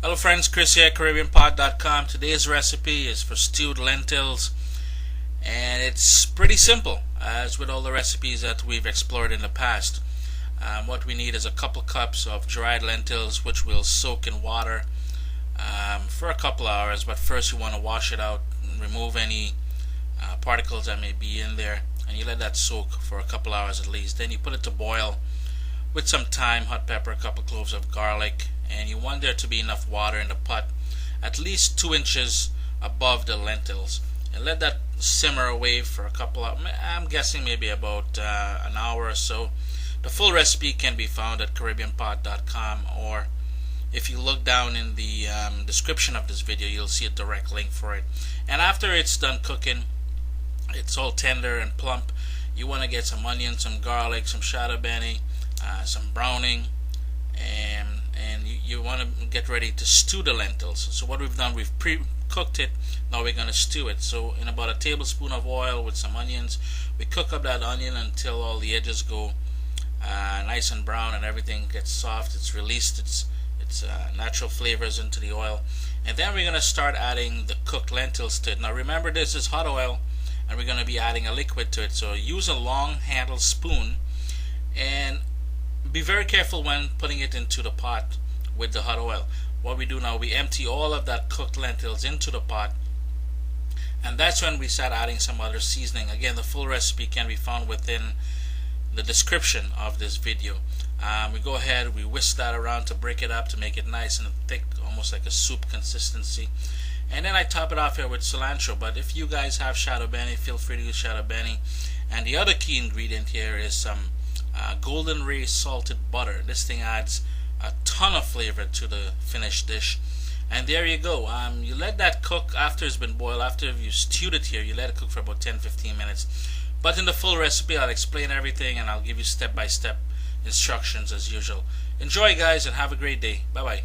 Hello friends, Chris here, CaribbeanPod.com. Today's recipe is for stewed lentils, and it's pretty simple, as with all the recipes that we've explored in the past. What we need is a couple cups of dried lentils, which we'll soak in water for a couple hours. But first, you want to wash it out, and remove any particles that may be in there, and you let that soak for a couple hours at least. Then you put it to boil with some thyme, hot pepper, a couple cloves of garlic, and you want there to be enough water in the pot, at least 2 inches above the lentils, and let that simmer away for a couple of, I'm guessing maybe about an hour or so. The full recipe can be found at CaribbeanPod.com, or if you look down in the description of this video, you'll see a direct link for it. And after it's done cooking, it's all tender and plump, you want to get some onion, some garlic, some shado beni, some browning, and you want to get ready to stew the lentils. So what we've done, we've pre-cooked it. Now we're going to stew it. So in about a tablespoon of oil with some onions, we cook up that onion until all the edges go nice and brown and everything gets soft. It's released its natural flavors into the oil, and then we're going to start adding the cooked lentils to it. Now remember, this is hot oil, and we're going to be adding a liquid to it. So use a long handled spoon, and be very careful when putting it into the pot with the hot oil. What we do now, we empty all of that cooked lentils into the pot, and that's when we start adding some other seasoning. Again, the full recipe can be found within the description of this video. We go ahead, we whisk that around to break it up to make it nice and thick, almost like a soup consistency. And then I top it off here with cilantro. But if you guys have shado beni, feel free to use shado beni. And the other key ingredient here is some golden ray salted butter. This thing adds a ton of flavor to the finished dish. And there you go. You let that cook after it's been boiled. After you stewed it here, you let it cook for about 10-15 minutes. But in the full recipe, I'll explain everything, and I'll give you step-by-step instructions as usual. Enjoy, guys, and have a great day. Bye bye.